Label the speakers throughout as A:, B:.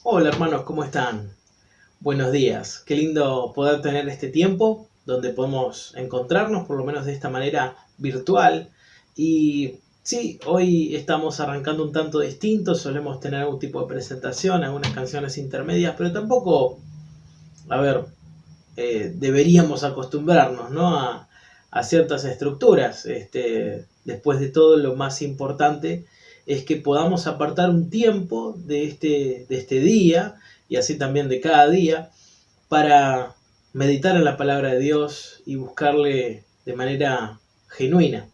A: Hola hermanos, ¿cómo están? Buenos días. Qué lindo poder tener este tiempo donde podemos encontrarnos, por lo menos de esta manera virtual. Y sí, hoy estamos arrancando un tanto distinto, solemos tener algún tipo de presentación, algunas canciones intermedias, pero tampoco, a ver, deberíamos acostumbrarnos, ¿no? a ciertas estructuras. Después de todo, lo más importante es que podamos apartar un tiempo de este día y así también de cada día para meditar en la palabra de Dios y buscarle de manera genuina.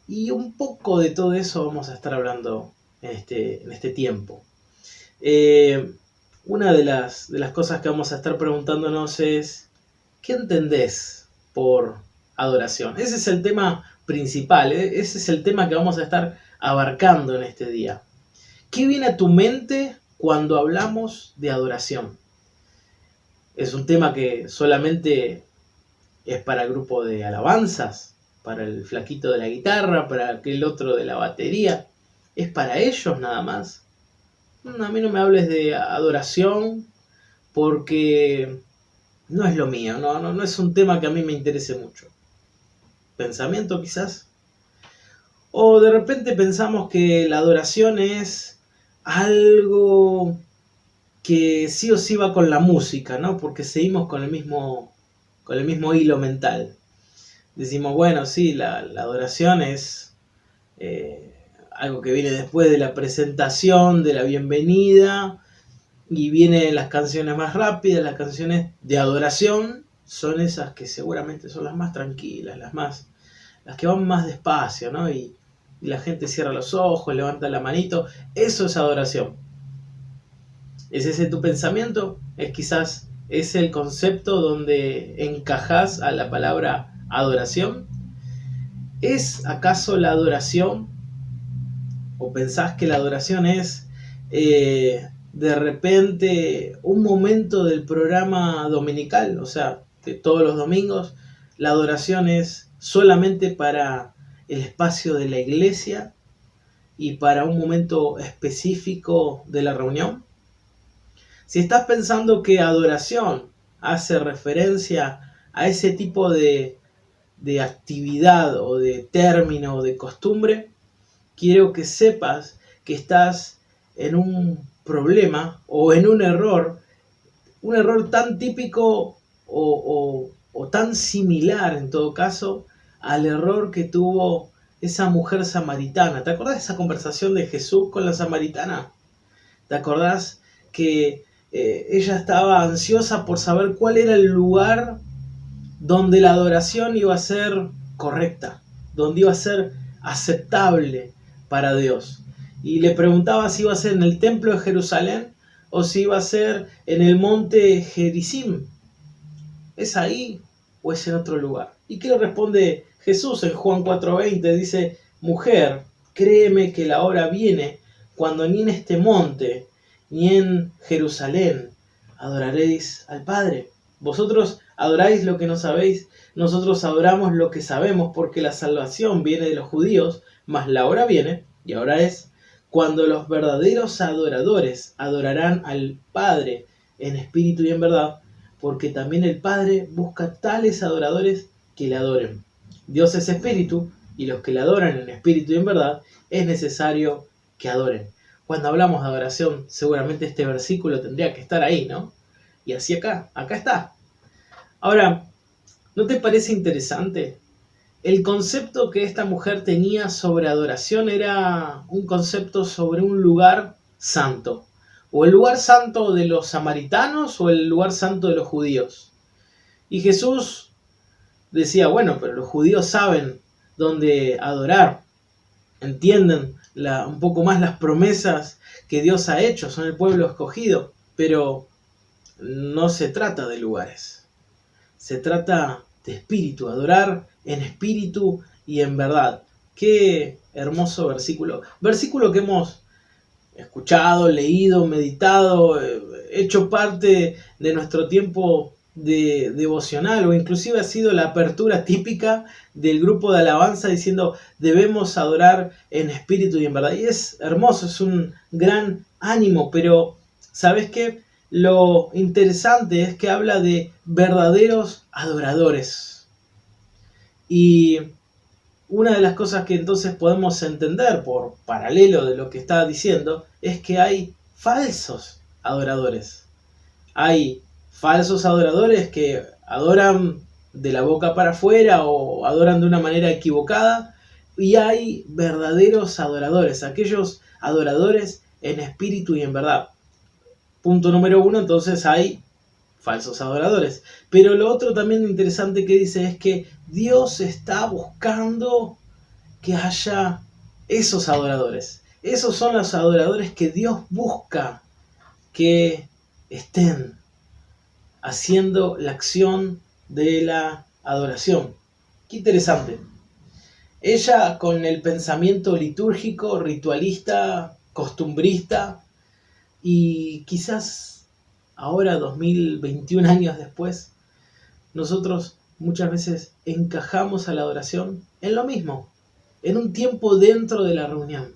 A: Y un poco de todo eso vamos a estar hablando en este tiempo. Eh, una de las cosas que vamos a estar preguntándonos es, ¿qué entendés por adoración? Ese es el tema principal, ese es el tema que vamos a estar abarcando en este día. ¿Qué viene a tu mente cuando hablamos de adoración? ¿Es un tema que solamente es para el grupo de alabanzas, para el flaquito de la guitarra, para aquel otro de la batería? ¿Es para ellos nada más? A mí no me hables de adoración porque no es lo mío, no es un tema que a mí me interese mucho. Pensamiento quizás. O de repente pensamos que la adoración es algo que sí o sí va con la música, ¿no? Porque seguimos con el mismo hilo mental. Decimos, bueno, sí, la adoración es algo que viene después de la presentación, de la bienvenida, y vienen las canciones más rápidas, las canciones de adoración, son esas que seguramente son las más tranquilas, las que van más despacio, ¿no? Y la gente cierra los ojos, levanta la manito, eso es adoración. ¿Es ese tu pensamiento? ¿Es quizás ese el concepto donde encajás a la palabra adoración? ¿Es acaso la adoración, o pensás que la adoración es de repente un momento del programa dominical, o sea, de todos los domingos, la adoración es solamente para el espacio de la iglesia y para un momento específico de la reunión? Si estás pensando que adoración hace referencia a ese tipo de actividad o de término o de costumbre, quiero que sepas que estás en un problema o en un error tan típico o tan similar en todo caso al error que tuvo esa mujer samaritana. ¿Te acordás de esa conversación de Jesús con la samaritana? ¿Te acordás que ella estaba ansiosa por saber cuál era el lugar donde la adoración iba a ser correcta, donde iba a ser aceptable para Dios? Y le preguntaba si iba a ser en el templo de Jerusalén o si iba a ser en el monte Gerizim. ¿Es ahí o es en otro lugar? ¿Y qué le responde Jesús en Juan 4:20? Dice, mujer, créeme que la hora viene cuando ni en este monte ni en Jerusalén adoraréis al Padre. Vosotros adoráis lo que no sabéis, nosotros adoramos lo que sabemos, porque la salvación viene de los judíos, mas la hora viene, y ahora es, cuando los verdaderos adoradores adorarán al Padre en espíritu y en verdad, porque también el Padre busca tales adoradores que le adoren. Dios es espíritu, y los que le adoran en espíritu y en verdad es necesario que adoren. Cuando hablamos de adoración, seguramente este versículo tendría que estar ahí, ¿no? Y así acá está. Ahora, ¿no te parece interesante? El concepto que esta mujer tenía sobre adoración era un concepto sobre un lugar santo. O el lugar santo de los samaritanos o el lugar santo de los judíos. Y Jesús decía, bueno, pero los judíos saben dónde adorar, entienden un poco más las promesas que Dios ha hecho, son el pueblo escogido, pero no se trata de lugares, se trata de espíritu, adorar en espíritu y en verdad. Qué hermoso versículo, versículo que hemos escuchado, leído, meditado, hecho parte de nuestro tiempo de devocional, o inclusive ha sido la apertura típica del grupo de alabanza diciendo debemos adorar en espíritu y en verdad. Y es hermoso, es un gran ánimo, pero ¿Sabes qué? Lo interesante es que habla de verdaderos adoradores. Y una de las cosas que entonces podemos entender por paralelo de lo que está diciendo es que hay falsos adoradores. Hay falsos adoradores que adoran de la boca para afuera o adoran de una manera equivocada, y hay verdaderos adoradores, aquellos adoradores en espíritu y en verdad. Punto número uno, entonces hay falsos adoradores. Pero lo otro también interesante que dice es que Dios está buscando que haya esos adoradores. Esos son los adoradores que Dios busca que estén haciendo la acción de la adoración. Qué interesante. Ella, con el pensamiento litúrgico, ritualista, costumbrista, y quizás ahora, 2021 años después, nosotros muchas veces encajamos a la adoración en lo mismo, en un tiempo dentro de la reunión,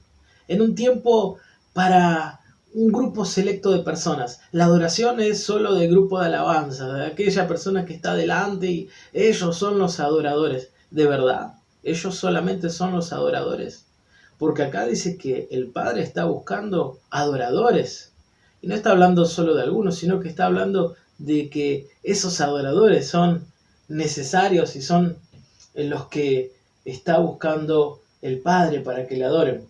A: en un tiempo para un grupo selecto de personas. La adoración es solo del grupo de alabanza, de aquella persona que está delante, y ellos son los adoradores. De verdad, ellos solamente son los adoradores. Porque acá dice que el Padre está buscando adoradores. Y no está hablando solo de algunos, sino que está hablando de que esos adoradores son necesarios y son los que está buscando el Padre para que le adoren.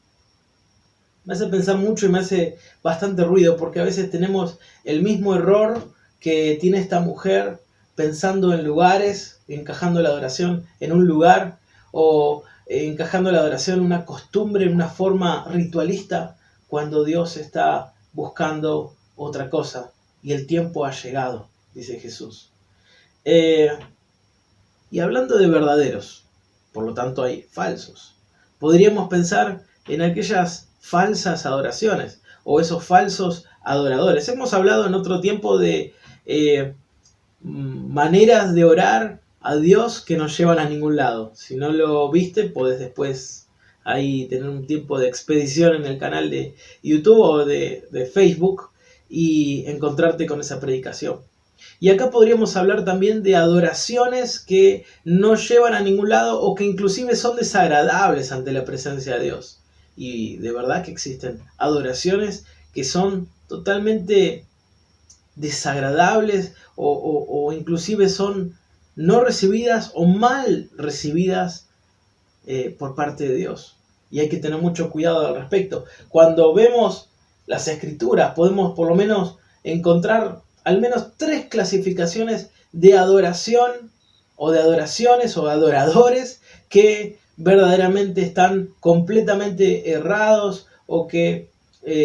A: Me hace pensar mucho y me hace bastante ruido, porque a veces tenemos el mismo error que tiene esta mujer, pensando en lugares, encajando la adoración en un lugar, o encajando la adoración en una costumbre, en una forma ritualista, cuando Dios está buscando otra cosa y el tiempo ha llegado, dice Jesús. Y hablando de verdaderos, por lo tanto hay falsos. Podríamos pensar en aquellas falsas adoraciones o esos falsos adoradores. Hemos hablado en otro tiempo de maneras de orar a Dios que no llevan a ningún lado. Si no lo viste, podés después ahí tener un tiempo de expedición en el canal de YouTube o de Facebook y encontrarte con esa predicación. Y acá podríamos hablar también de adoraciones que no llevan a ningún lado o que inclusive son desagradables ante la presencia de Dios. Y de verdad que existen adoraciones que son totalmente desagradables o inclusive son no recibidas o mal recibidas por parte de Dios. Y hay que tener mucho cuidado al respecto. Cuando vemos las escrituras podemos por lo menos encontrar al menos 3 clasificaciones de adoración o de adoraciones o adoradores que verdaderamente están completamente errados o que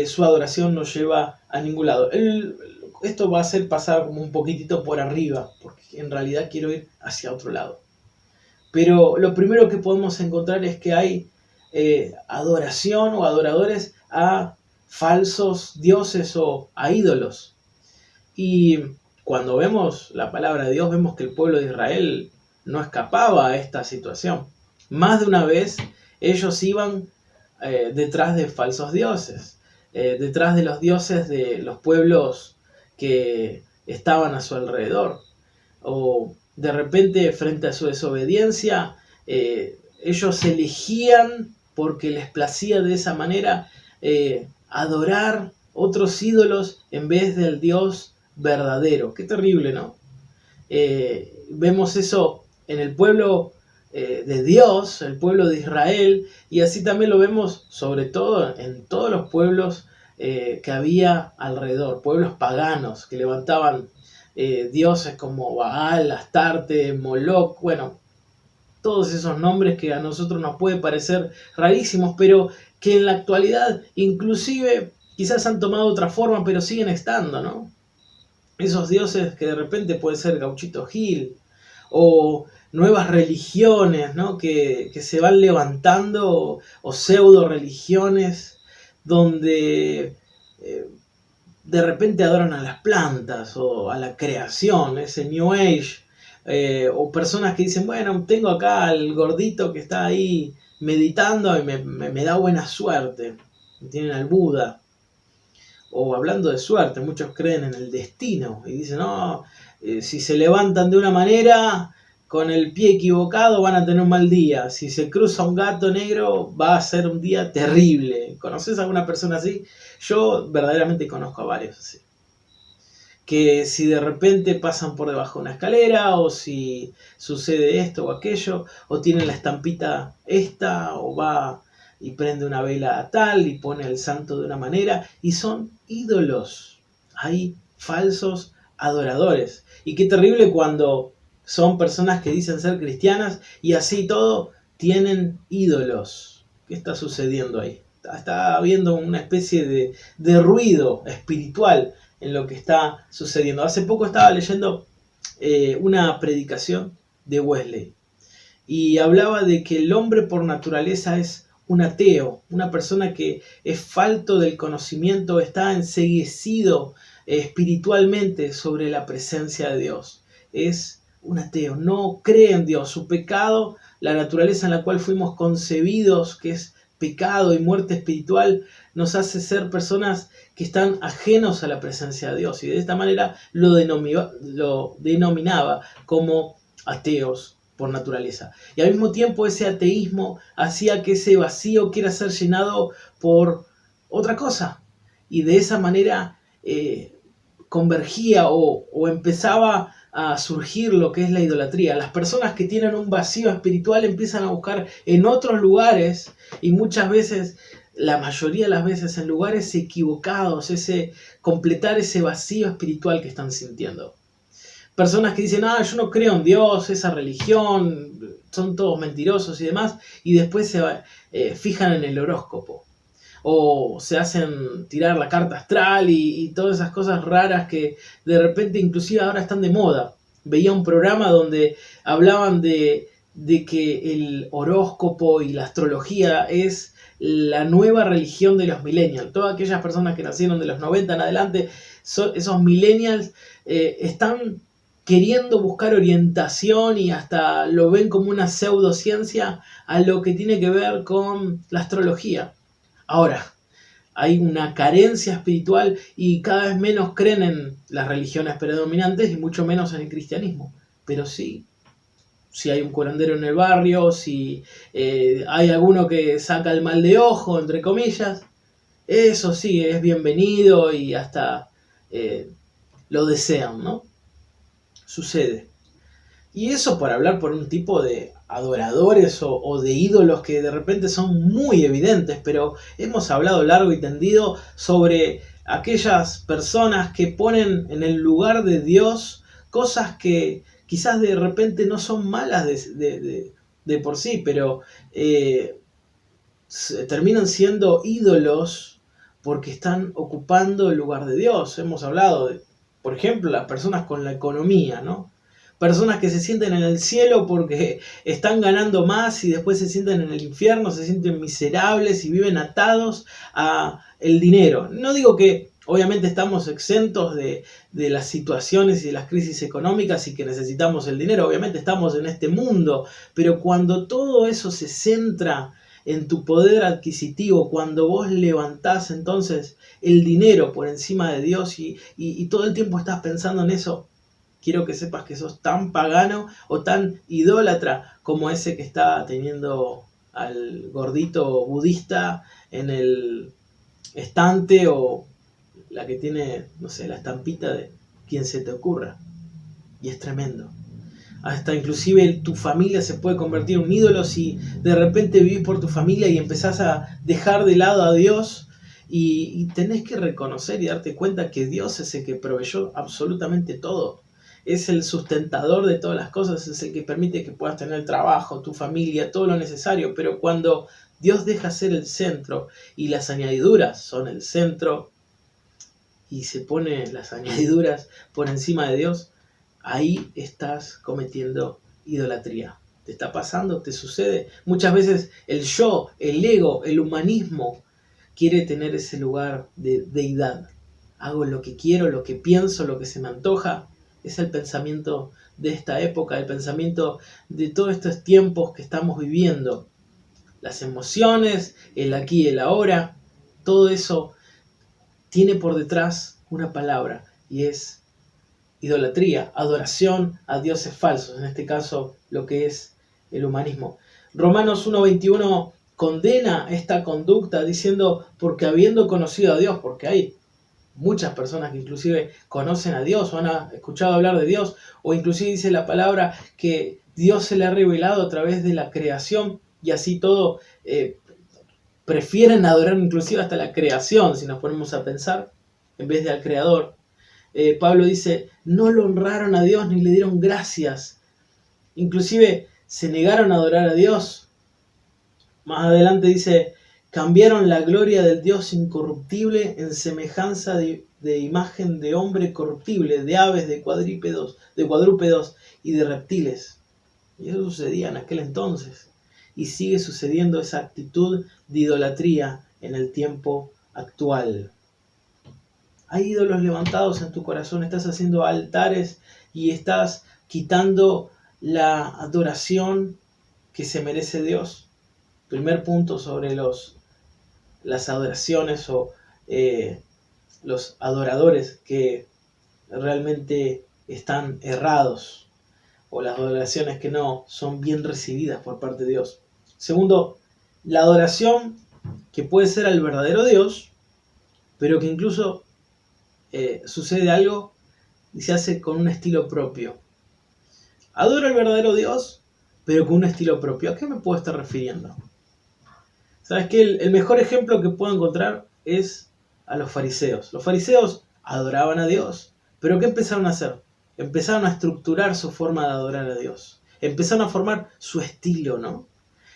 A: su adoración no lleva a ningún lado. Esto va a hacer pasar como un poquitito por arriba, porque en realidad quiero ir hacia otro lado. Pero lo primero que podemos encontrar es que hay adoración o adoradores a falsos dioses o a ídolos. Y cuando vemos la palabra de Dios, vemos que el pueblo de Israel no escapaba a esta situación. Más de una vez ellos iban detrás de falsos dioses, detrás de los dioses de los pueblos que estaban a su alrededor. O de repente, frente a su desobediencia, ellos elegían, porque les placía de esa manera, adorar otros ídolos en vez del Dios verdadero. Qué terrible, ¿no? Vemos eso en el pueblo de Dios, el pueblo de Israel, y así también lo vemos sobre todo en todos los pueblos que había alrededor, pueblos paganos que levantaban dioses como Baal, Astarte, Moloch, bueno, todos esos nombres que a nosotros nos puede parecer rarísimos, pero que en la actualidad inclusive quizás han tomado otra forma, pero siguen estando, ¿no? Esos dioses que de repente puede ser Gauchito Gil, o nuevas religiones, ¿no? que se van levantando, o pseudo religiones, donde de repente adoran a las plantas o a la creación, ese New Age, o personas que dicen, bueno, tengo acá al gordito que está ahí meditando y me da buena suerte. Tienen al Buda. O hablando de suerte, muchos creen en el destino y dicen, no, si se levantan de una manera, con el pie equivocado van a tener un mal día. Si se cruza un gato negro, va a ser un día terrible. ¿Conoces a alguna persona así? Yo verdaderamente conozco a varios así. Que si de repente pasan por debajo de una escalera, o si sucede esto o aquello, o tienen la estampita esta, o va y prende una vela tal y pone el santo de una manera, y son ídolos. Hay falsos adoradores. Y qué terrible cuando son personas que dicen ser cristianas y así todo tienen ídolos. ¿Qué está sucediendo ahí? Está habiendo una especie de ruido espiritual en lo que está sucediendo. Hace poco estaba leyendo una predicación de Wesley y hablaba de que el hombre por naturaleza es un ateo, una persona que es falto del conocimiento, está enceguecido espiritualmente sobre la presencia de Dios. Es un ateo, no cree en Dios. Su pecado, la naturaleza en la cual fuimos concebidos, que es pecado y muerte espiritual, nos hace ser personas que están ajenos a la presencia de Dios. Y de esta manera lo denominaba como ateos por naturaleza. Y al mismo tiempo ese ateísmo hacía que ese vacío quiera ser llenado por otra cosa. Y de esa manera convergía o empezaba a surgir lo que es la idolatría. Las personas que tienen un vacío espiritual empiezan a buscar en otros lugares, y muchas veces, la mayoría de las veces, en lugares equivocados, completar ese vacío espiritual que están sintiendo. Personas que dicen, yo no creo en Dios, esa religión, son todos mentirosos y demás, y después se fijan en el horóscopo. O se hacen tirar la carta astral y todas esas cosas raras que de repente inclusive ahora están de moda. Veía un programa donde hablaban de que el horóscopo y la astrología es la nueva religión de los millennials. Todas aquellas personas que nacieron de los 90 en adelante, esos millennials están queriendo buscar orientación y hasta lo ven como una pseudociencia a lo que tiene que ver con la astrología. Ahora, hay una carencia espiritual y cada vez menos creen en las religiones predominantes y mucho menos en el cristianismo. Pero sí, si hay un curandero en el barrio, si hay alguno que saca el mal de ojo, entre comillas, eso sí es bienvenido y hasta lo desean, ¿no? Sucede. Y eso para hablar por un tipo de adoradores o de ídolos que de repente son muy evidentes, pero hemos hablado largo y tendido sobre aquellas personas que ponen en el lugar de Dios cosas que quizás de repente no son malas de por sí, pero terminan siendo ídolos porque están ocupando el lugar de Dios. Hemos hablado de, por ejemplo, las personas con la economía, ¿no? Personas que se sienten en el cielo porque están ganando más y después se sienten en el infierno, se sienten miserables y viven atados a el dinero. No digo que obviamente estamos exentos de las situaciones y de las crisis económicas y que necesitamos el dinero, obviamente estamos en este mundo, pero cuando todo eso se centra en tu poder adquisitivo, cuando vos levantás entonces el dinero por encima de Dios y todo el tiempo estás pensando en eso, quiero que sepas que sos tan pagano o tan idólatra como ese que está teniendo al gordito budista en el estante, o la que tiene, no sé, la estampita de quien se te ocurra. Y es tremendo. Hasta inclusive tu familia se puede convertir en un ídolo si de repente vivís por tu familia y empezás a dejar de lado a Dios. Y tenés que reconocer y darte cuenta que Dios es el que proveyó absolutamente todo. Es el sustentador de todas las cosas, es el que permite que puedas tener trabajo, tu familia, todo lo necesario. Pero cuando Dios deja ser el centro y las añadiduras son el centro y se pone las añadiduras por encima de Dios, ahí estás cometiendo idolatría. ¿Te está pasando? ¿Te sucede? Muchas veces el yo, el ego, el humanismo quiere tener ese lugar de deidad. Hago lo que quiero, lo que pienso, lo que se me antoja. Es el pensamiento de esta época, el pensamiento de todos estos tiempos que estamos viviendo. Las emociones, el aquí y el ahora, todo eso tiene por detrás una palabra y es idolatría, adoración a dioses falsos, en este caso lo que es el humanismo. Romanos 1:21 condena esta conducta diciendo, porque habiendo conocido a Dios, porque hay muchas personas que inclusive conocen a Dios o han escuchado hablar de Dios, o inclusive dice la palabra que Dios se le ha revelado a través de la creación y así todo prefieren adorar inclusive hasta la creación, si nos ponemos a pensar, en vez de al Creador. Pablo dice, no lo honraron a Dios ni le dieron gracias. Inclusive se negaron a adorar a Dios. Más adelante dice, cambiaron la gloria del Dios incorruptible en semejanza de imagen de hombre corruptible, de aves, de cuadrúpedos y de reptiles. Y eso sucedía en aquel entonces. Y sigue sucediendo esa actitud de idolatría en el tiempo actual. Hay ídolos levantados en tu corazón, estás haciendo altares y estás quitando la adoración que se merece Dios. Primer punto sobre las adoraciones o los adoradores que realmente están errados o las adoraciones que no son bien recibidas por parte de Dios. Segundo, la adoración que puede ser al verdadero Dios, pero que incluso sucede algo y se hace con un estilo propio. Adoro al verdadero Dios, pero con un estilo propio. ¿A qué me puedo estar refiriendo? ¿Sabes qué? El mejor ejemplo que puedo encontrar es a los fariseos. Los fariseos adoraban a Dios, pero ¿qué empezaron a hacer? Empezaron a estructurar su forma de adorar a Dios. Empezaron a formar su estilo, ¿no?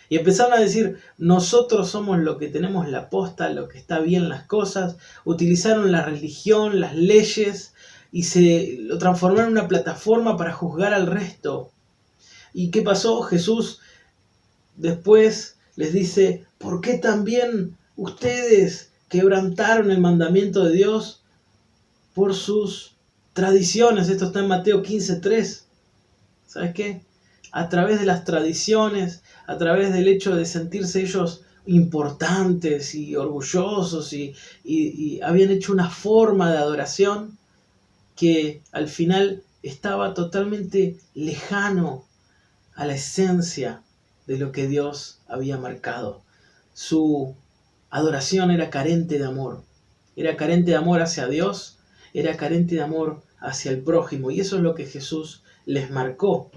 A: Y empezaron a decir, nosotros somos lo que tenemos la posta, lo que está bien las cosas. Utilizaron la religión, las leyes, y se lo transformaron en una plataforma para juzgar al resto. ¿Y qué pasó? Jesús después les dice, ¿por qué también ustedes quebrantaron el mandamiento de Dios por sus tradiciones? Esto está en Mateo 15:3. ¿Sabes qué? A través de las tradiciones, a través del hecho de sentirse ellos importantes y orgullosos y habían hecho una forma de adoración que al final estaba totalmente lejano a la esencia de lo que Dios había marcado. Su adoración era carente de amor. Era carente de amor hacia Dios, era carente de amor hacia el prójimo. Y eso es lo que Jesús les marcó.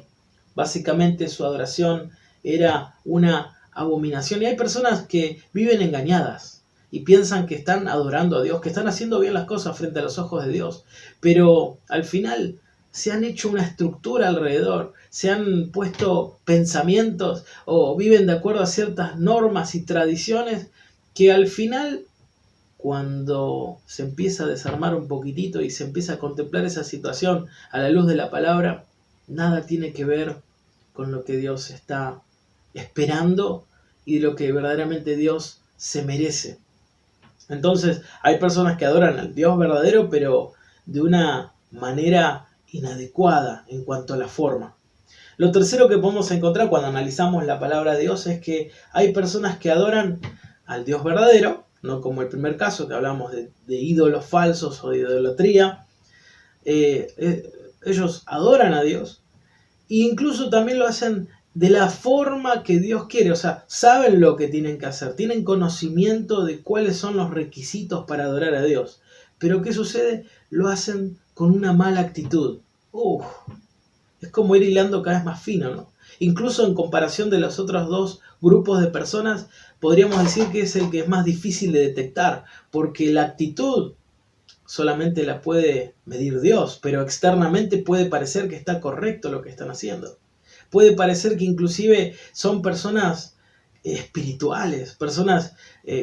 A: Básicamente su adoración era una abominación. Y hay personas que viven engañadas y piensan que están adorando a Dios, que están haciendo bien las cosas frente a los ojos de Dios. Pero al final se han hecho una estructura alrededor, se han puesto pensamientos o viven de acuerdo a ciertas normas y tradiciones que al final, cuando se empieza a desarmar un poquitito y se empieza a contemplar esa situación a la luz de la palabra, nada tiene que ver con lo que Dios está esperando y de lo que verdaderamente Dios se merece. Entonces, hay personas que adoran al Dios verdadero, pero de una manera inadecuada en cuanto a la forma. Lo tercero que podemos encontrar cuando analizamos la palabra de Dios es que hay personas que adoran al Dios verdadero, no como el primer caso que hablamos de ídolos falsos o de idolatría. Ellos adoran a Dios e incluso también lo hacen de la forma que Dios quiere, o sea, saben lo que tienen que hacer, tienen conocimiento de cuáles son los requisitos para adorar a Dios. Pero ¿qué sucede? Lo hacen con una mala actitud. Es como ir hilando cada vez más fino, ¿no? Incluso en comparación de los otros dos grupos de personas, podríamos decir que es el que es más difícil de detectar, porque la actitud solamente la puede medir Dios, pero externamente puede parecer que está correcto lo que están haciendo. Puede parecer que inclusive son personas espirituales, personas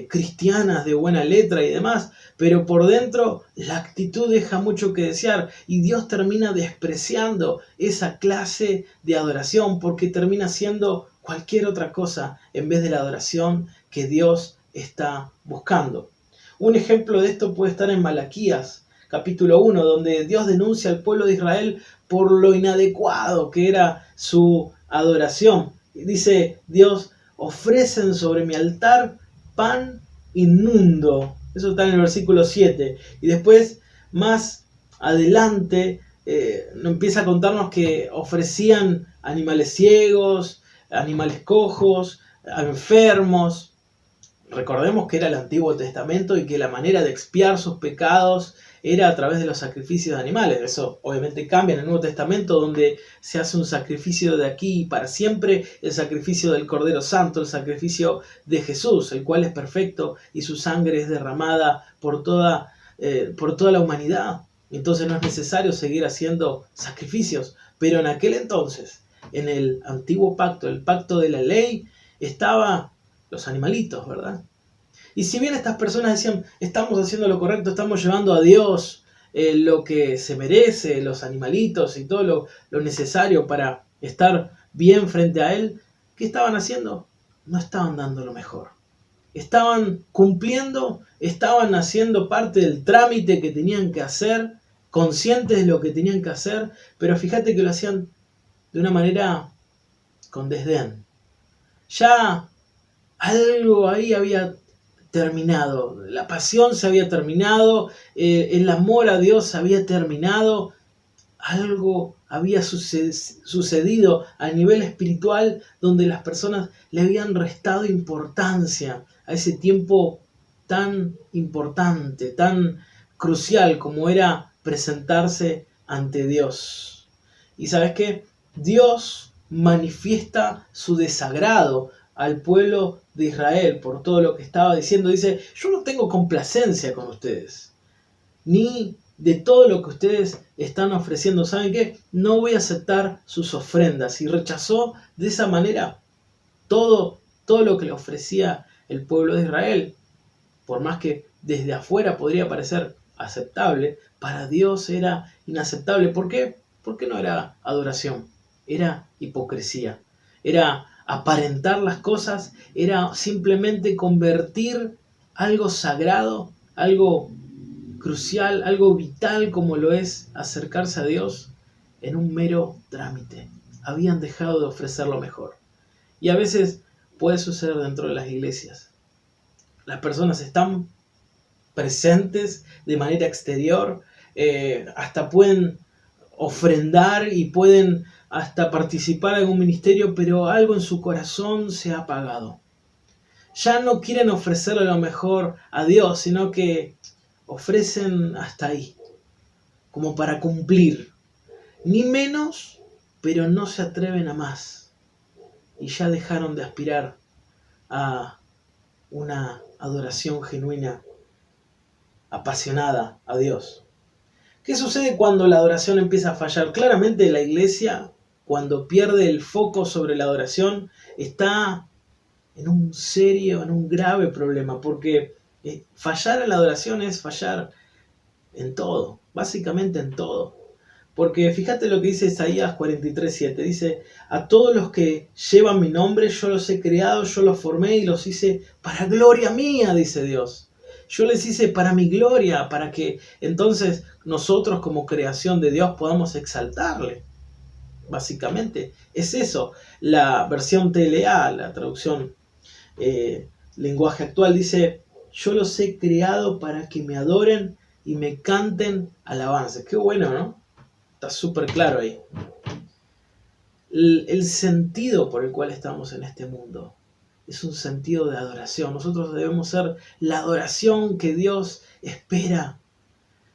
A: cristianas de buena letra y demás, pero por dentro la actitud deja mucho que desear y Dios termina despreciando esa clase de adoración porque termina siendo cualquier otra cosa en vez de la adoración que Dios está buscando. Un ejemplo de esto puede estar en Malaquías, capítulo 1, donde Dios denuncia al pueblo de Israel por lo inadecuado que era su adoración. Dice Dios, ofrecen sobre mi altar pan inmundo Eso está en el versículo 7. Y después, más adelante, empieza a contarnos que ofrecían animales ciegos, animales cojos, enfermos. Recordemos que era el Antiguo Testamento y que la manera de expiar sus pecados era a través de los sacrificios de animales. Eso obviamente cambia en el Nuevo Testamento, donde se hace un sacrificio de aquí y para siempre, el sacrificio del Cordero Santo, el sacrificio de Jesús, el cual es perfecto y su sangre es derramada por toda la humanidad. Entonces no es necesario seguir haciendo sacrificios. Pero en aquel entonces, en el antiguo pacto, el pacto de la ley, estaba los animalitos, ¿verdad? Y si bien estas personas decían, estamos haciendo lo correcto, estamos llevando a Dios lo que se merece, los animalitos y todo lo necesario para estar bien frente a Él, ¿qué estaban haciendo? No estaban dando lo mejor. Estaban cumpliendo, estaban haciendo parte del trámite que tenían que hacer, conscientes de lo que tenían que hacer, pero fíjate que lo hacían de una manera con desdén. Ya algo ahí había terminado, la pasión se había terminado, el amor a Dios había terminado, algo había sucedido a nivel espiritual donde las personas le habían restado importancia a ese tiempo tan importante, tan crucial como era presentarse ante Dios. ¿Y sabes qué? Dios manifiesta su desagrado al pueblo de Israel por todo lo que estaba diciendo. Dice, yo no tengo complacencia con ustedes, ni de todo lo que ustedes están ofreciendo. ¿Saben qué? No voy a aceptar sus ofrendas. Y rechazó de esa manera todo lo que le ofrecía el pueblo de Israel. Por más que desde afuera podría parecer aceptable, para Dios era inaceptable. ¿Por qué? Porque no era adoración, era hipocresía. Era aparentar las cosas, era simplemente convertir algo sagrado, algo crucial, algo vital como lo es acercarse a Dios, en un mero trámite. Habían dejado de ofrecer lo mejor. Y a veces puede suceder dentro de las iglesias. Las personas están presentes de manera exterior, hasta pueden ofrendar y pueden hasta participar en un ministerio, pero algo en su corazón se ha apagado. Ya no quieren ofrecerle lo mejor a Dios, sino que ofrecen hasta ahí, como para cumplir. Ni menos, pero no se atreven a más. Y ya dejaron de aspirar a una adoración genuina, apasionada a Dios. ¿Qué sucede cuando la adoración empieza a fallar? Claramente la iglesia, cuando pierde el foco sobre la adoración, está en un grave problema, porque fallar en la adoración es fallar en todo, básicamente en todo. Porque fíjate lo que dice Isaías 43:7, dice, a todos los que llevan mi nombre, yo los he creado, yo los formé y los hice para gloria mía, dice Dios. Yo les hice para mi gloria, para que entonces nosotros como creación de Dios podamos exaltarle. Básicamente es eso. La versión TLA, la traducción lenguaje actual, dice, yo los he creado para que me adoren y me canten alabanzas. Qué bueno, ¿no? Está súper claro ahí. El sentido por el cual estamos en este mundo es un sentido de adoración. Nosotros debemos ser la adoración que Dios espera.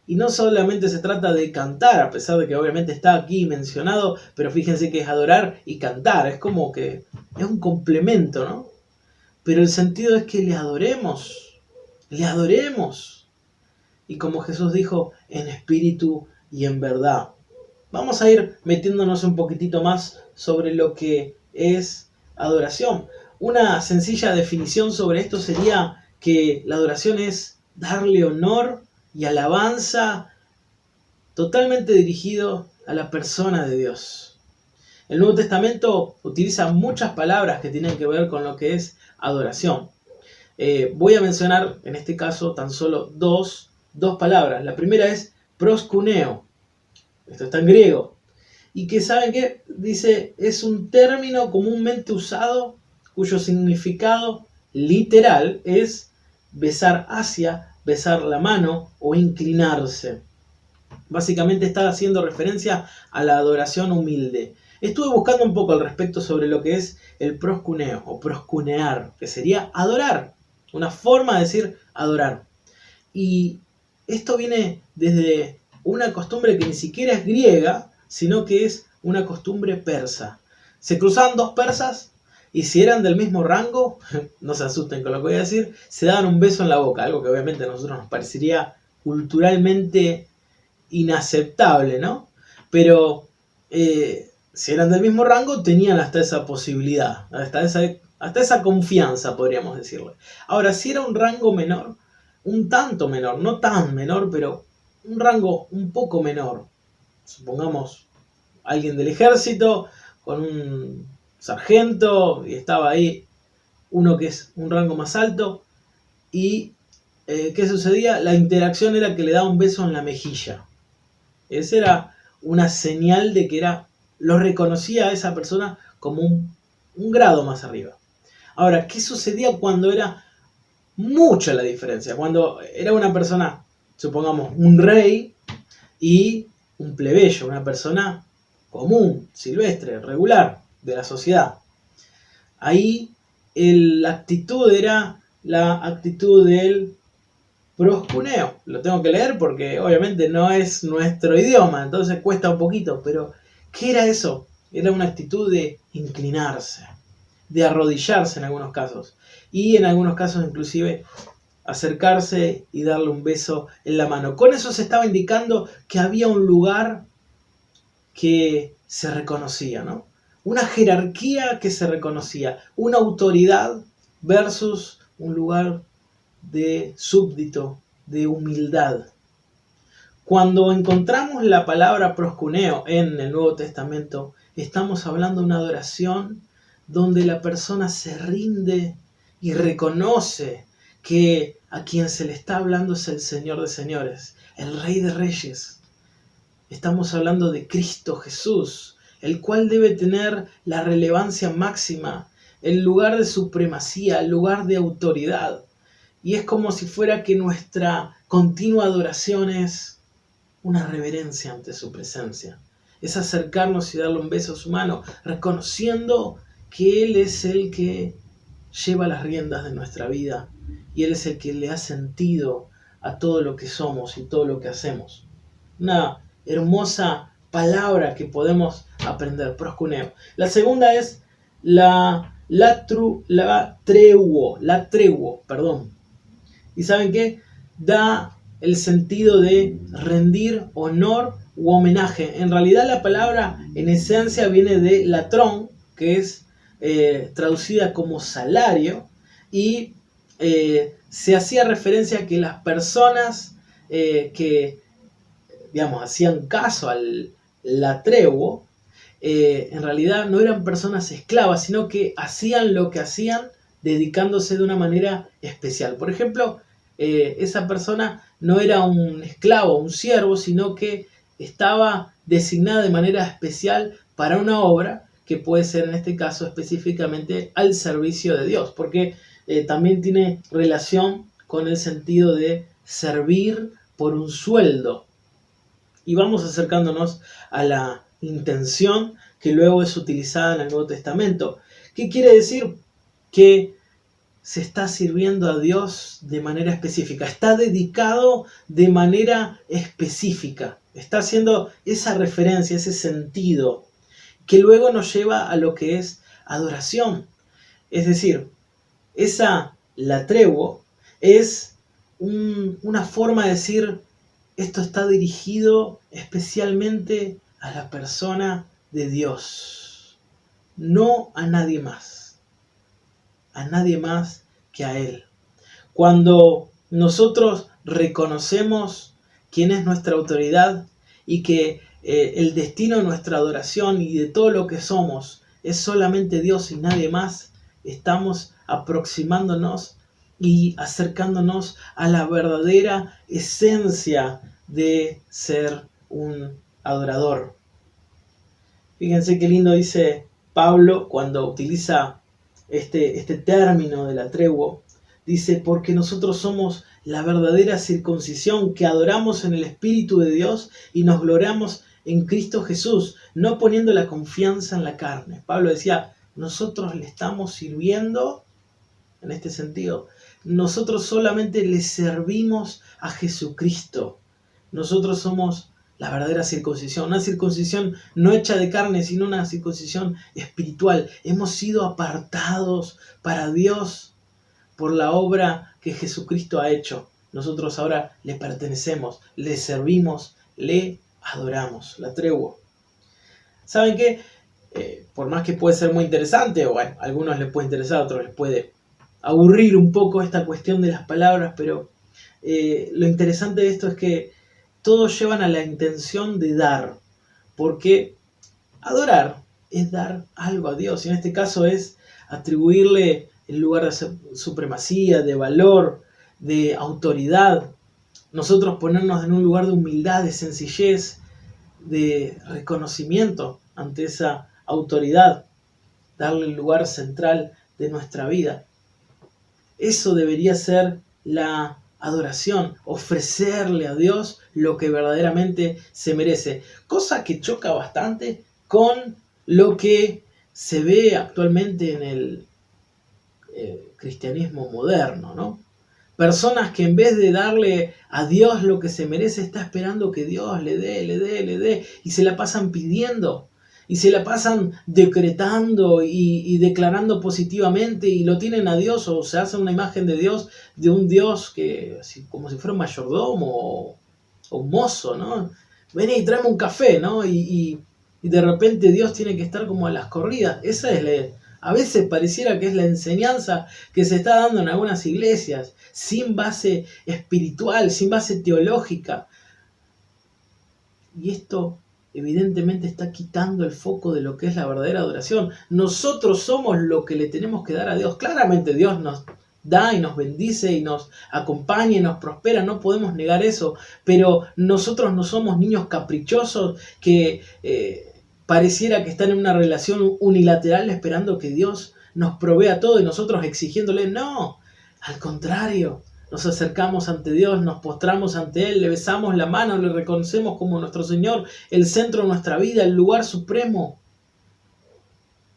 A: Y no solamente se trata de cantar, a pesar de que obviamente está aquí mencionado, pero fíjense que es adorar y cantar. Es como que es un complemento, ¿no? Pero el sentido es que le adoremos. Le adoremos. Y como Jesús dijo, en espíritu y en verdad. Vamos a ir metiéndonos un poquitito más sobre lo que es adoración. Una sencilla definición sobre esto sería que la adoración es darle honor y alabanza totalmente dirigido a la persona de Dios. El Nuevo Testamento utiliza muchas palabras que tienen que ver con lo que es adoración. Voy a mencionar en este caso tan solo dos palabras. La primera es proskuneo. Esto está en griego. Y que, ¿saben qué? Dice, es un término comúnmente usado cuyo significado literal es besar hacia besar la mano o inclinarse. Básicamente está haciendo referencia a la adoración humilde. Estuve buscando un poco al respecto sobre lo que es el proscuneo o proscunear, que sería adorar, una forma de decir adorar. Y esto viene desde una costumbre que ni siquiera es griega, sino que es una costumbre persa. Se cruzaban dos persas y si eran del mismo rango, no se asusten con lo que voy a decir, se daban un beso en la boca, algo que obviamente a nosotros nos parecería culturalmente inaceptable, ¿no? Pero si eran del mismo rango, tenían hasta esa posibilidad, hasta esa confianza, podríamos decirle. Ahora, si era un rango menor, un tanto menor, no tan menor, pero un rango un poco menor, supongamos alguien del ejército con un sargento y estaba ahí uno que es un rango más alto y ¿qué sucedía? La interacción era que le daba un beso en la mejilla. Esa era una señal de que lo reconocía a esa persona como un grado más arriba. Ahora, ¿qué sucedía cuando era mucha la diferencia? Cuando era una persona, supongamos, un rey y un plebeyo, una persona común, silvestre, regular de la sociedad. Ahí la actitud era la actitud del proscuneo. Lo tengo que leer porque obviamente no es nuestro idioma, entonces cuesta un poquito, pero ¿qué era eso? Era una actitud de inclinarse, de arrodillarse en algunos casos, y en algunos casos inclusive acercarse y darle un beso en la mano. Con eso se estaba indicando que había un lugar que se reconocía, ¿no? Una jerarquía que se reconocía, una autoridad versus un lugar de súbdito, de humildad. Cuando encontramos la palabra proscuneo en el Nuevo Testamento, estamos hablando de una adoración donde la persona se rinde y reconoce que a quien se le está hablando es el Señor de señores, el Rey de reyes. Estamos hablando de Cristo Jesús, el cual debe tener la relevancia máxima, el lugar de supremacía, el lugar de autoridad. Y es como si fuera que nuestra continua adoración es una reverencia ante su presencia. Es acercarnos y darle un beso a su mano, reconociendo que Él es el que lleva las riendas de nuestra vida y Él es el que le ha sentido a todo lo que somos y todo lo que hacemos. Una hermosa palabra que podemos aprender, proscuneo. La segunda es la tregua, perdón. ¿Y saben qué? Da el sentido de rendir honor u homenaje. En realidad la palabra en esencia viene de latrón, que es traducida como salario, y se hacía referencia a que las personas que, digamos, hacían caso al latrewo, en realidad no eran personas esclavas, sino que hacían lo que hacían dedicándose de una manera especial. Por ejemplo, esa persona no era un esclavo, un siervo, sino que estaba designada de manera especial para una obra que puede ser en este caso específicamente al servicio de Dios, porque también tiene relación con el sentido de servir por un sueldo. Y vamos acercándonos a la intención que luego es utilizada en el Nuevo Testamento. ¿Qué quiere decir? Que se está sirviendo a Dios de manera específica, está dedicado de manera específica, está haciendo esa referencia, ese sentido, que luego nos lleva a lo que es adoración. Es decir, esa latrewo es una forma de decir, esto está dirigido especialmente a la persona de Dios, no a nadie más. A nadie más que a Él. Cuando nosotros reconocemos quién es nuestra autoridad y que el destino de nuestra adoración y de todo lo que somos es solamente Dios y nadie más, estamos aproximándonos y acercándonos a la verdadera esencia de ser un adorador. Fíjense qué lindo dice Pablo cuando utiliza este término de la tregua. Dice, porque nosotros somos la verdadera circuncisión, que adoramos en el Espíritu de Dios y nos gloriamos en Cristo Jesús, no poniendo la confianza en la carne. Pablo decía, nosotros le estamos sirviendo, en este sentido, nosotros solamente le servimos a Jesucristo. Nosotros somos la verdadera circuncisión, una circuncisión no hecha de carne, sino una circuncisión espiritual. Hemos sido apartados para Dios por la obra que Jesucristo ha hecho. Nosotros ahora le pertenecemos, le servimos, le adoramos. La tregua. ¿Saben qué? Por más que puede ser muy interesante, o bueno, a algunos les puede interesar, a otros les puede aburrir un poco esta cuestión de las palabras, pero lo interesante de esto es que todos llevan a la intención de dar, porque adorar es dar algo a Dios, y en este caso es atribuirle el lugar de supremacía, de valor, de autoridad. Nosotros ponernos en un lugar de humildad, de sencillez, de reconocimiento ante esa autoridad, darle el lugar central de nuestra vida. Eso debería ser la adoración, ofrecerle a Dios lo que verdaderamente se merece, cosa que choca bastante con lo que se ve actualmente en el cristianismo moderno, ¿no? Personas que en vez de darle a Dios lo que se merece, está esperando que Dios le dé, y se la pasan pidiendo, y se la pasan decretando y declarando positivamente, y lo tienen a Dios, o se hace una imagen de Dios, de un Dios que como si fuera un mayordomo o un mozo, ¿no? Vení, tráeme un café, ¿no? Y de repente Dios tiene que estar como a las corridas. Esa es a veces pareciera que es la enseñanza que se está dando en algunas iglesias, sin base espiritual, sin base teológica. Y esto evidentemente está quitando el foco de lo que es la verdadera adoración. Nosotros somos lo que le tenemos que dar a Dios. Claramente Dios nos da y nos bendice y nos acompaña y nos prospera, no podemos negar eso, pero nosotros no somos niños caprichosos que pareciera que están en una relación unilateral esperando que Dios nos provea todo y nosotros exigiéndole. No, al contrario, nos acercamos ante Dios, nos postramos ante Él, le besamos la mano, le reconocemos como nuestro Señor, el centro de nuestra vida, el lugar supremo.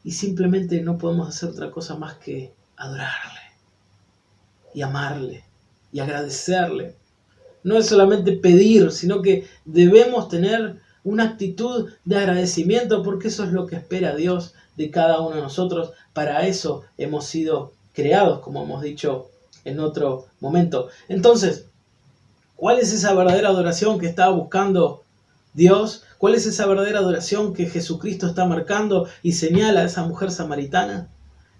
A: Y simplemente no podemos hacer otra cosa más que adorarle y amarle y agradecerle. No es solamente pedir, sino que debemos tener una actitud de agradecimiento, porque eso es lo que espera Dios de cada uno de nosotros. Para eso hemos sido creados, como hemos dicho en otro momento. Entonces, ¿cuál es esa verdadera adoración que estaba buscando Dios? ¿Cuál es esa verdadera adoración que Jesucristo está marcando y señala a esa mujer samaritana?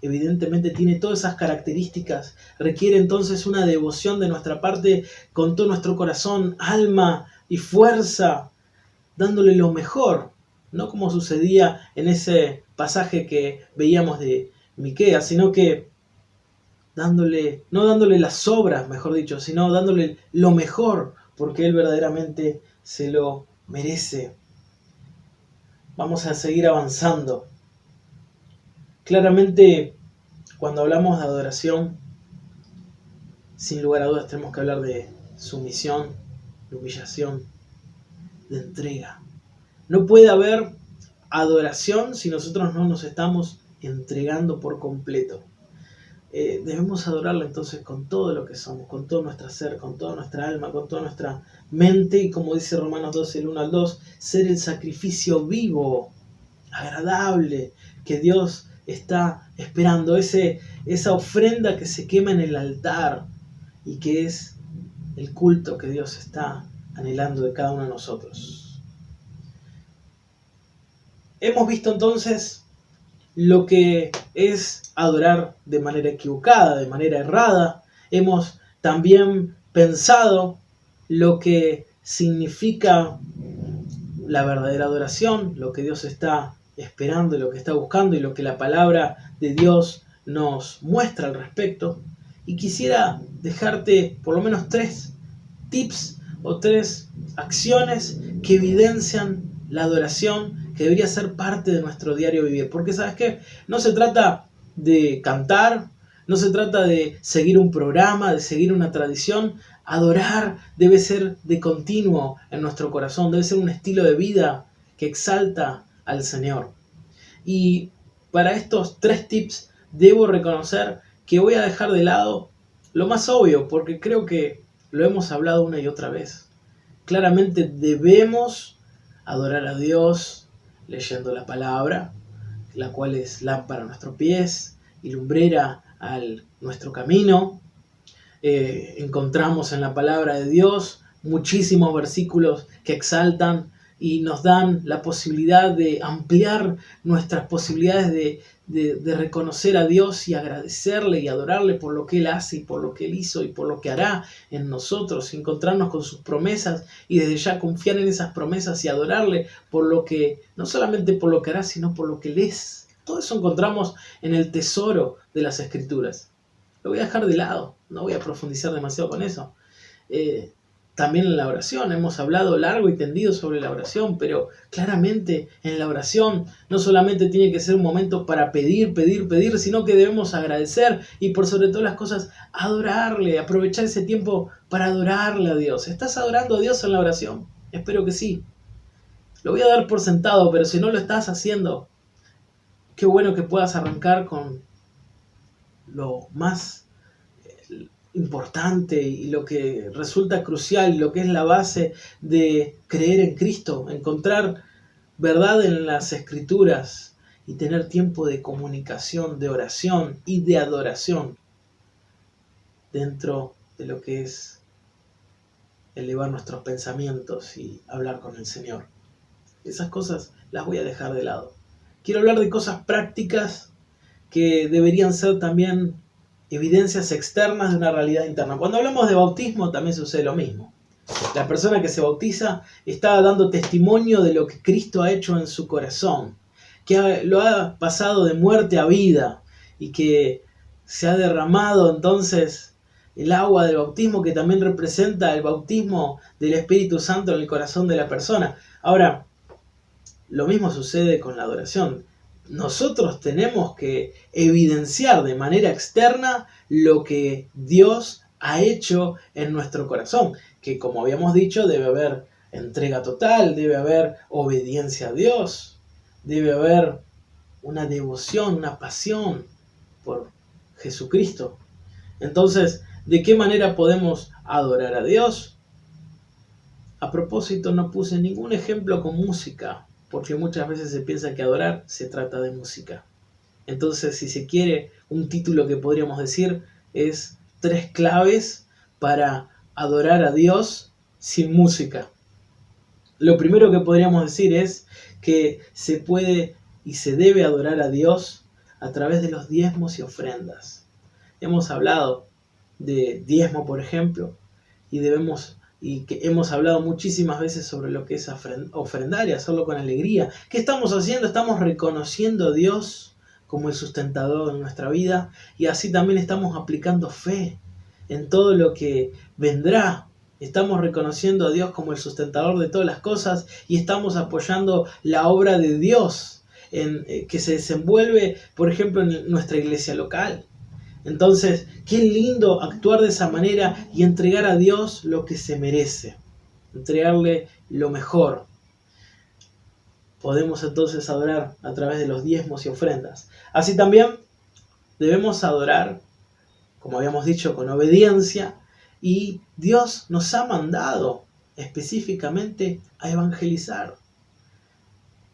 A: Evidentemente tiene todas esas características. Requiere entonces una devoción de nuestra parte con todo nuestro corazón, alma y fuerza, dándole lo mejor, no como sucedía en ese pasaje que veíamos de Miqueas, sino que no dándole las sobras, mejor dicho, sino dándole lo mejor, porque Él verdaderamente se lo merece. Vamos a seguir avanzando. Claramente, cuando hablamos de adoración, sin lugar a dudas tenemos que hablar de sumisión, de humillación, de entrega. No puede haber adoración si nosotros no nos estamos entregando por completo. Debemos adorarle entonces con todo lo que somos, con todo nuestro ser, con toda nuestra alma, con toda nuestra mente, y como dice Romanos 12, el 1 al 2, ser el sacrificio vivo, agradable, que Dios está esperando, esa ofrenda que se quema en el altar y que es el culto que Dios está anhelando de cada uno de nosotros. Hemos visto entonces lo que es adorar de manera equivocada, de manera errada. Hemos también pensado lo que significa la verdadera adoración, lo que Dios está esperando y lo que está buscando y lo que la palabra de Dios nos muestra al respecto. Y quisiera dejarte por lo menos 3 tips o 3 acciones que evidencian la adoración, que debería ser parte de nuestro diario vivir. Porque, ¿sabes qué? No se trata de cantar, No se trata de seguir un programa, de seguir una tradición. Adorar debe ser de continuo en nuestro corazón, debe ser un estilo de vida que exalta al Señor. Y para estos 3 tips debo reconocer que voy a dejar de lado lo más obvio, porque creo que lo hemos hablado una y otra vez. Claramente debemos adorar a Dios leyendo la palabra, la cual es lámpara a nuestros pies y lumbrera a nuestro camino. Encontramos en la palabra de Dios muchísimos versículos que exaltan y nos dan la posibilidad de ampliar nuestras posibilidades de reconocer a Dios y agradecerle y adorarle por lo que Él hace y por lo que Él hizo y por lo que hará en nosotros, encontrarnos con sus promesas y desde ya confiar en esas promesas y adorarle por lo que, no solamente por lo que hará, sino por lo que Él es. Todo eso encontramos en el tesoro de las Escrituras. Lo voy a dejar de lado, no voy a profundizar demasiado con eso. También en la oración, hemos hablado largo y tendido sobre la oración, pero claramente en la oración no solamente tiene que ser un momento para pedir, sino que debemos agradecer y por sobre todas las cosas adorarle, aprovechar ese tiempo para adorarle a Dios. ¿Estás adorando a Dios en la oración? Espero que sí. Lo voy a dar por sentado, pero si no lo estás haciendo, qué bueno que puedas arrancar con lo más importante y lo que resulta crucial, lo que es la base de creer en Cristo, encontrar verdad en las Escrituras y tener tiempo de comunicación, de oración y de adoración dentro de lo que es elevar nuestros pensamientos y hablar con el Señor. Esas cosas las voy a dejar de lado. Quiero hablar de cosas prácticas que deberían ser también evidencias externas de una realidad interna. Cuando hablamos de bautismo también sucede lo mismo. La persona que se bautiza está dando testimonio de lo que Cristo ha hecho en su corazón, que lo ha pasado de muerte a vida y que se ha derramado entonces el agua del bautismo, que también representa el bautismo del Espíritu Santo en el corazón de la persona. Ahora, lo mismo sucede con la adoración. Nosotros tenemos que evidenciar de manera externa lo que Dios ha hecho en nuestro corazón, que como habíamos dicho debe haber entrega total, debe haber obediencia a Dios, debe haber una devoción, una pasión por Jesucristo. Entonces, ¿de qué manera podemos adorar a Dios? A propósito, no puse ningún ejemplo con música, porque muchas veces se piensa que adorar se trata de música. Entonces, si se quiere, un título que podríamos decir es 3 claves para adorar a Dios sin música. Lo primero que podríamos decir es que se puede y se debe adorar a Dios a través de los diezmos y ofrendas. Hemos hablado de diezmo, por ejemplo, y que hemos hablado muchísimas veces sobre lo que es ofrendar y hacerlo con alegría. ¿Qué estamos haciendo? Estamos reconociendo a Dios como el sustentador de nuestra vida y así también estamos aplicando fe en todo lo que vendrá. Estamos reconociendo a Dios como el sustentador de todas las cosas y estamos apoyando la obra de Dios que se desenvuelve, por ejemplo, en nuestra iglesia local. Entonces, qué lindo actuar de esa manera y entregar a Dios lo que se merece, entregarle lo mejor. Podemos entonces adorar a través de los diezmos y ofrendas. Así también debemos adorar, como habíamos dicho, con obediencia, y Dios nos ha mandado específicamente a evangelizar.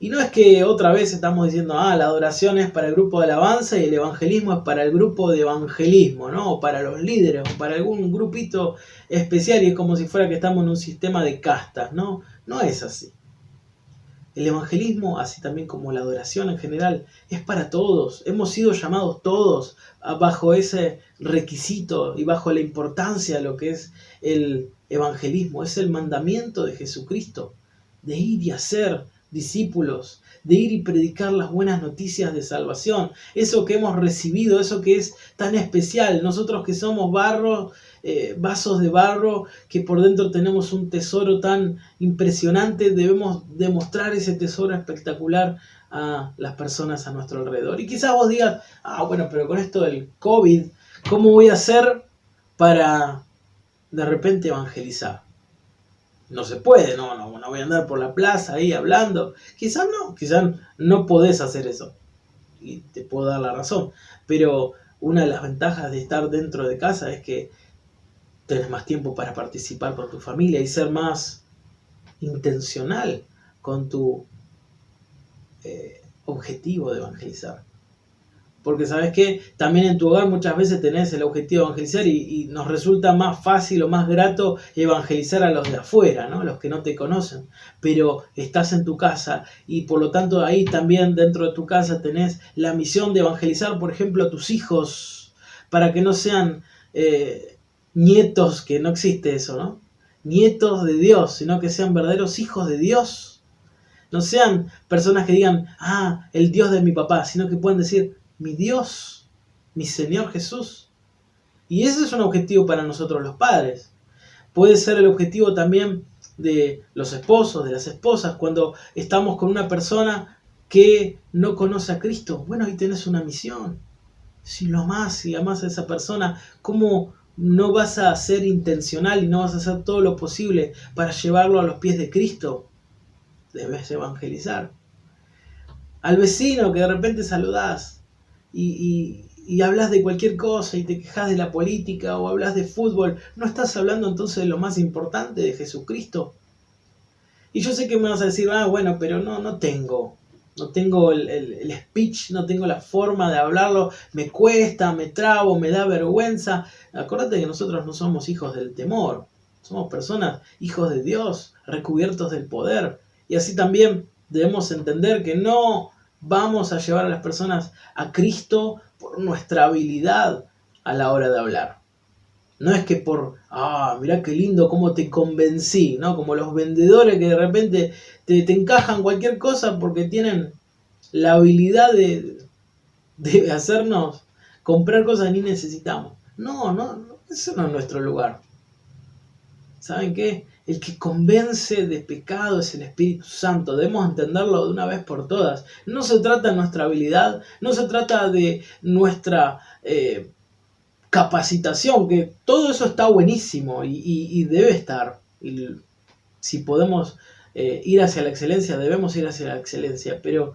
A: Y no es que otra vez estamos diciendo, la adoración es para el grupo de alabanza y el evangelismo es para el grupo de evangelismo, ¿no? O para los líderes, o para algún grupito especial, y es como si fuera que estamos en un sistema de castas, ¿no? No es así. El evangelismo, así también como la adoración en general, es para todos. Hemos sido llamados todos bajo ese requisito y bajo la importancia de lo que es el evangelismo. Es el mandamiento de Jesucristo, de ir y hacer discípulos, de ir y predicar las buenas noticias de salvación, eso que hemos recibido, eso que es tan especial, nosotros que somos barro, vasos de barro, que por dentro tenemos un tesoro tan impresionante, debemos demostrar ese tesoro espectacular a las personas a nuestro alrededor. Y quizás vos digas, bueno, pero con esto del COVID ¿Cómo voy a hacer para de repente evangelizar? No se puede, no voy a andar por la plaza ahí hablando. Quizás no podés hacer eso. Y te puedo dar la razón. Pero una de las ventajas de estar dentro de casa es que tenés más tiempo para participar con tu familia y ser más intencional con tu objetivo de evangelizar. Porque sabes que también en tu hogar muchas veces tenés el objetivo de evangelizar y nos resulta más fácil o más grato evangelizar a los de afuera, ¿no? Los que no te conocen. Pero estás en tu casa y por lo tanto ahí también dentro de tu casa tenés la misión de evangelizar, por ejemplo, a tus hijos, para que no sean nietos, que no existe eso, ¿no? Nietos de Dios, sino que sean verdaderos hijos de Dios. No sean personas que digan, el Dios de mi papá, sino que puedan decir, mi Dios, mi Señor Jesús. Y ese es un objetivo para nosotros los padres. Puede ser el objetivo también de los esposos, de las esposas, cuando estamos con una persona que no conoce a Cristo. Bueno, ahí tenés una misión. Si lo amás, si amás a esa persona, ¿cómo no vas a ser intencional y no vas a hacer todo lo posible para llevarlo a los pies de Cristo? Debes evangelizar. Al vecino que de repente saludás y hablas de cualquier cosa y te quejas de la política o hablas de fútbol, ¿no estás hablando entonces de lo más importante, de Jesucristo? Y yo sé que me vas a decir, bueno, pero no tengo el speech, no tengo la forma de hablarlo, me cuesta, me trabo, me da vergüenza. Acuérdate que nosotros no somos hijos del temor, somos personas, hijos de Dios, recubiertos del poder. Y así también debemos entender que no vamos a llevar a las personas a Cristo por nuestra habilidad a la hora de hablar. No es que por, mirá qué lindo cómo te convencí, ¿no? Como los vendedores que de repente te encajan cualquier cosa porque tienen la habilidad de hacernos comprar cosas que ni necesitamos. No, eso no es nuestro lugar. ¿Saben qué? El que convence de pecado es el Espíritu Santo. Debemos entenderlo de una vez por todas. No se trata de nuestra habilidad, no se trata de nuestra capacitación, que todo eso está buenísimo y debe estar. Y si podemos ir hacia la excelencia, debemos ir hacia la excelencia, pero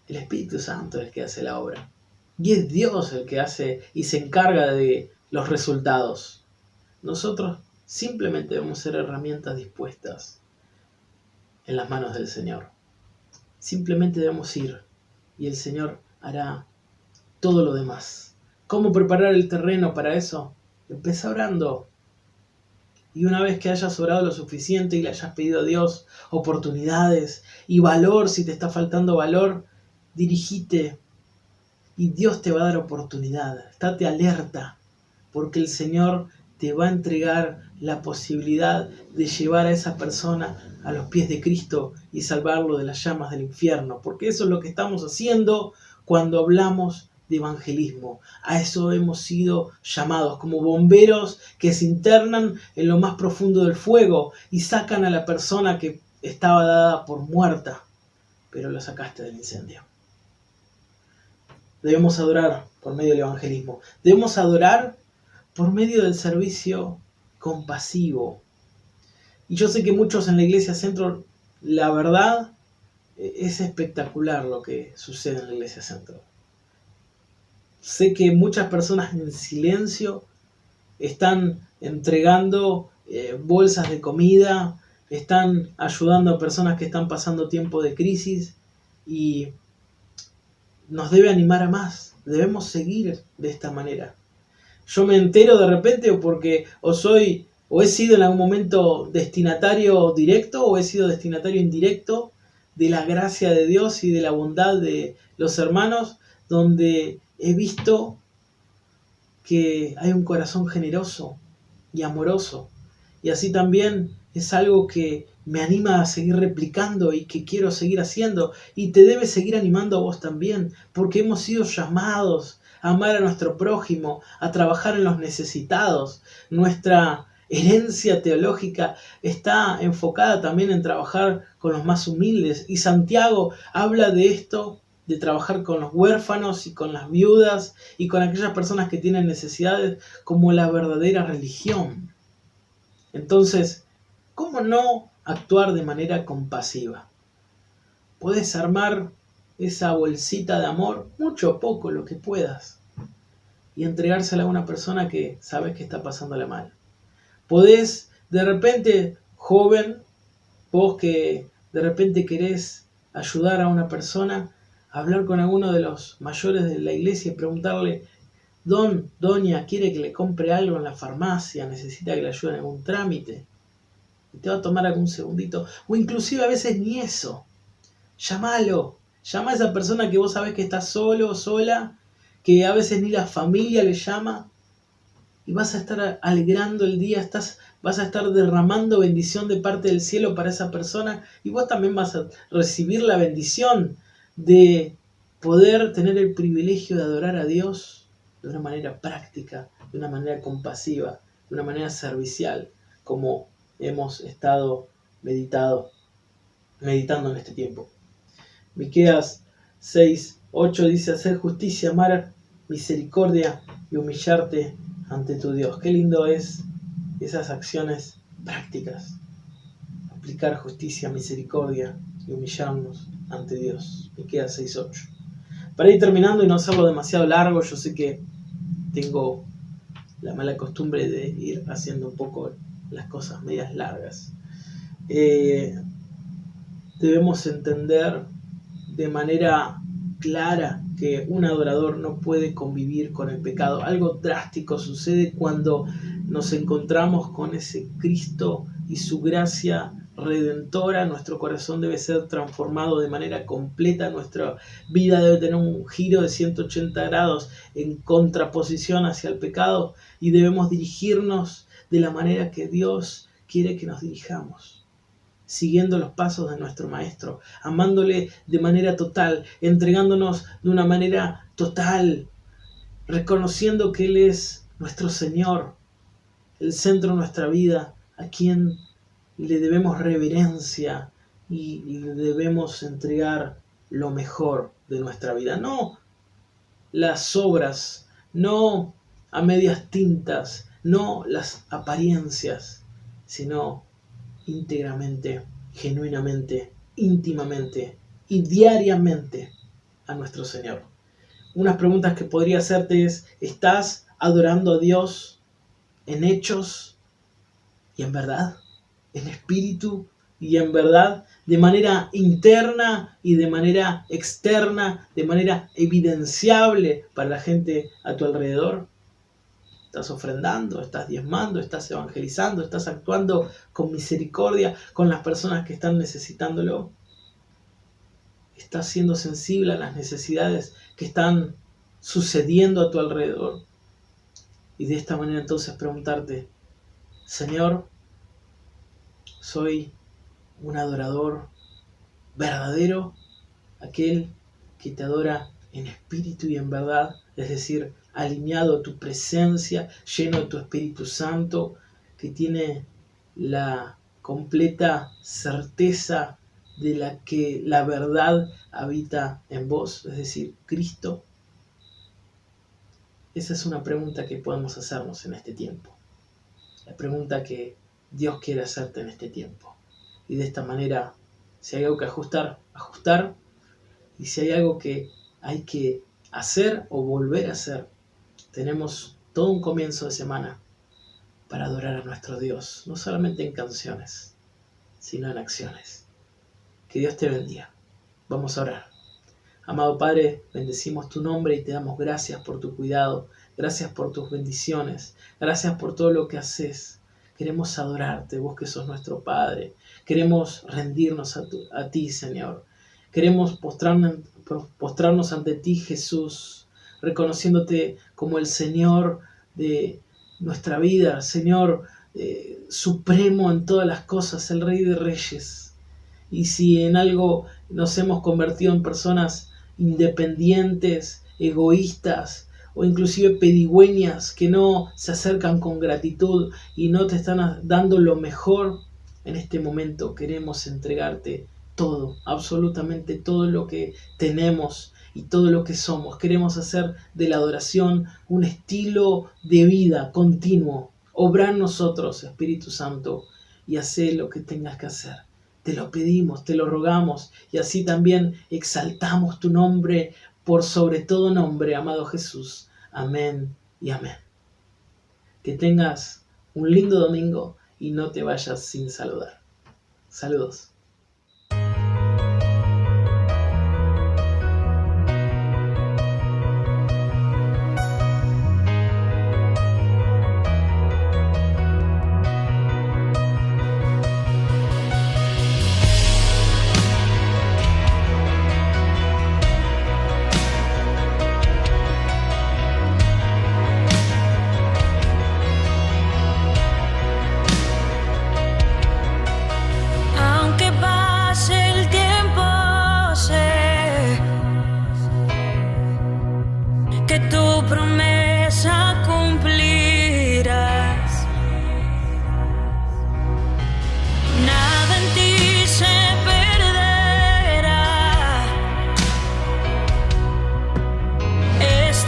A: el Espíritu Santo es el que hace la obra. Y es Dios el que hace y se encarga de los resultados. Nosotros simplemente debemos ser herramientas dispuestas en las manos del Señor. Simplemente debemos ir y el Señor hará todo lo demás. ¿Cómo preparar el terreno para eso? Empieza orando. Y una vez que hayas orado lo suficiente y le hayas pedido a Dios oportunidades y valor, si te está faltando valor, dirigite y Dios te va a dar oportunidad. Estate alerta, porque el Señor te va a entregar la posibilidad de llevar a esa persona a los pies de Cristo y salvarlo de las llamas del infierno, porque eso es lo que estamos haciendo cuando hablamos de evangelismo. A eso hemos sido llamados, como bomberos que se internan en lo más profundo del fuego y sacan a la persona que estaba dada por muerta, pero la sacaste del incendio. Debemos adorar por medio del evangelismo. Debemos adorar por medio del servicio compasivo. Y yo sé que muchos en la Iglesia Centro, la verdad, es espectacular lo que sucede en la Iglesia Centro. Sé que muchas personas en silencio están entregando bolsas de comida, están ayudando a personas que están pasando tiempo de crisis y nos debe animar a más. Debemos seguir de esta manera. Yo me entero de repente porque o he sido en algún momento destinatario directo o he sido destinatario indirecto de la gracia de Dios y de la bondad de los hermanos, donde he visto que hay un corazón generoso y amoroso. Y así también es algo que me anima a seguir replicando y que quiero seguir haciendo. Y te debe seguir animando a vos también, porque hemos sido llamados a amar a nuestro prójimo, a trabajar en los necesitados. Nuestra herencia teológica está enfocada también en trabajar con los más humildes. Y Santiago habla de esto, de trabajar con los huérfanos y con las viudas y con aquellas personas que tienen necesidades como la verdadera religión. Entonces, ¿cómo no actuar de manera compasiva? Puedes armar esa bolsita de amor, mucho o poco, lo que puedas, y entregársela a una persona que sabes que está pasándola mal. Podés, de repente, joven, vos que de repente querés ayudar a una persona, hablar con alguno de los mayores de la iglesia y preguntarle: doña, ¿quiere que le compre algo en la farmacia? ¿Necesita que le ayude en algún trámite? Y te va a tomar algún segundito. O inclusive a veces ni eso. Llámalo. Llama a esa persona que vos sabés que está solo o sola, que a veces ni la familia le llama. Y vas a estar alegrando el día, vas a estar derramando bendición de parte del cielo para esa persona, y vos también vas a recibir la bendición de poder tener el privilegio de adorar a Dios de una manera práctica, de una manera compasiva, de una manera servicial, como hemos estado meditando en este tiempo. Miqueas 6:8 dice: hacer justicia, amar misericordia y humillarte ante tu Dios. Qué lindo es esas acciones prácticas. Aplicar justicia, misericordia y humillarnos ante Dios. Miqueas 6:8. Para ir terminando y no hacerlo demasiado largo, yo sé que tengo la mala costumbre de ir haciendo un poco las cosas medias largas. Debemos entender de manera clara que un adorador no puede convivir con el pecado. Algo drástico sucede cuando nos encontramos con ese Cristo y su gracia redentora. Nuestro corazón debe ser transformado de manera completa. Nuestra vida debe tener un giro de 180 grados en contraposición hacia el pecado, y debemos dirigirnos de la manera que Dios quiere que nos dirijamos, siguiendo los pasos de nuestro Maestro, amándole de manera total, entregándonos de una manera total, reconociendo que Él es nuestro Señor, el centro de nuestra vida, a quien le debemos reverencia y le debemos entregar lo mejor de nuestra vida. No las obras, no a medias tintas, no las apariencias, sino íntegramente, genuinamente, íntimamente y diariamente a nuestro Señor. Unas preguntas que podría hacerte es: ¿estás adorando a Dios en hechos y en verdad? ¿En espíritu y en verdad? ¿De manera interna y de manera externa? ¿De manera evidenciable para la gente a tu alrededor? ¿Estás ofrendando? ¿Estás diezmando? ¿Estás evangelizando? ¿Estás actuando con misericordia con las personas que están necesitándolo? ¿Estás siendo sensible a las necesidades que están sucediendo a tu alrededor? Y de esta manera entonces preguntarte: Señor, ¿soy un adorador verdadero? Aquel que te adora en espíritu y en verdad, es decir, alineado a tu presencia, lleno de tu Espíritu Santo, que tiene la completa certeza de la que la verdad habita en vos, es decir, Cristo. Esa es una pregunta que podemos hacernos en este tiempo. La pregunta que Dios quiere hacerte en este tiempo. Y de esta manera, si hay algo que ajustar, y si hay algo que hay que hacer o volver a hacer, tenemos todo un comienzo de semana para adorar a nuestro Dios, no solamente en canciones, sino en acciones. Que Dios te bendiga. Vamos a orar. Amado Padre, bendecimos tu nombre y te damos gracias por tu cuidado, gracias por tus bendiciones, gracias por todo lo que haces. Queremos adorarte, vos que sos nuestro Padre. Queremos rendirnos a ti, Señor. Queremos postrarnos ante ti, Jesús, reconociéndote como el Señor de nuestra vida, Señor supremo en todas las cosas, el Rey de Reyes. Y si en algo nos hemos convertido en personas independientes, egoístas o inclusive pedigüeñas que no se acercan con gratitud y no te están dando lo mejor, en este momento queremos entregarte todo, absolutamente todo lo que tenemos, y todo lo que somos. Queremos hacer de la adoración un estilo de vida continuo. Obra en nosotros, Espíritu Santo, y haz lo que tengas que hacer. Te lo pedimos, te lo rogamos, y así también exaltamos tu nombre por sobre todo nombre, amado Jesús. Amén y amén. Que tengas un lindo domingo y no te vayas sin saludar. Saludos.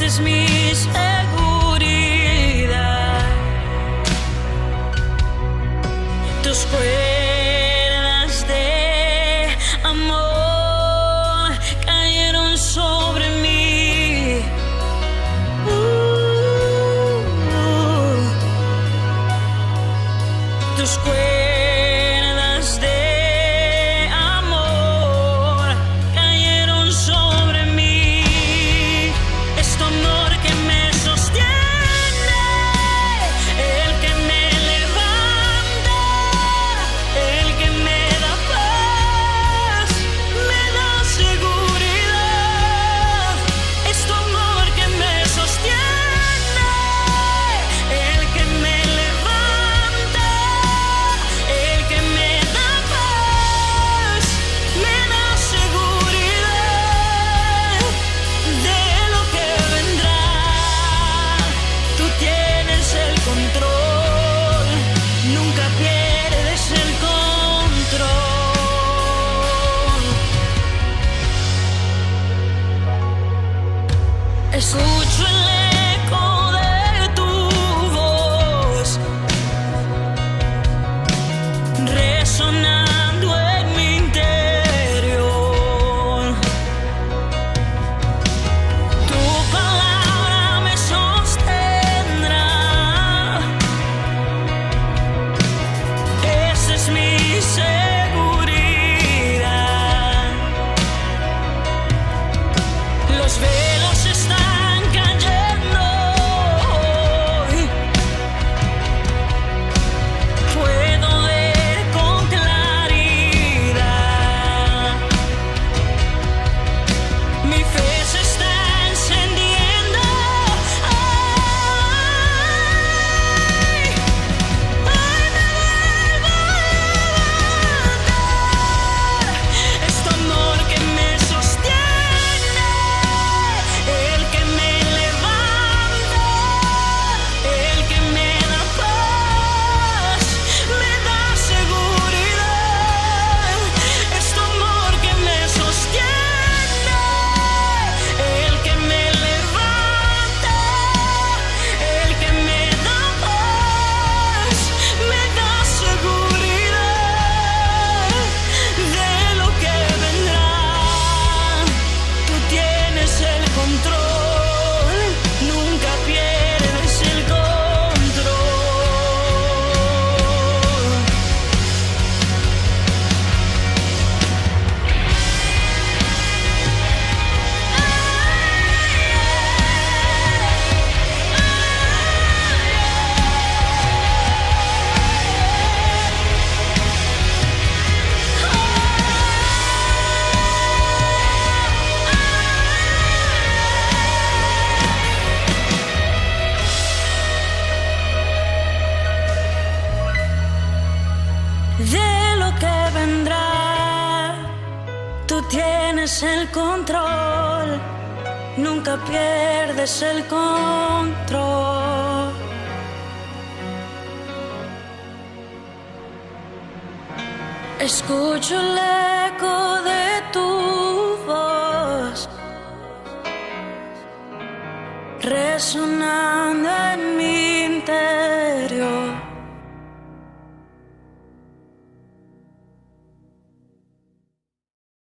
B: Es mi seguridad. Tus cuerdas de amor cayeron sobre mí. Tus cuerdas de amor cayeron sobre mí. Es tu amor que me sostiene, el que me levanta, el que me da paz, me da seguridad. Es tu amor que me sostiene, el que me levanta, el que me da paz, me da seguridad de lo que vendrá. Tú tienes el control, nunca pierdes el control. Escucho el eco de tu voz resonando en mi interior. Tu palabra me sostendrá. Esa es mi seguridad. Los velos están cayendo hoy. Puedo ver con claridad. Mi fe se está encendiendo. Ay, me vuelvo a levantar. Es tu amor que me sostiene, el que me levanta, el que me da paz, me da seguridad. Es tu amor que me sostiene, el que me levanta, el que me da paz, me da seguridad de lo que vendrá. Tú tienes el control, nunca pierdes el control. De lo que vendrá, tú tienes el control, nunca pierdes el control. Escucho el eco de tu voz resonando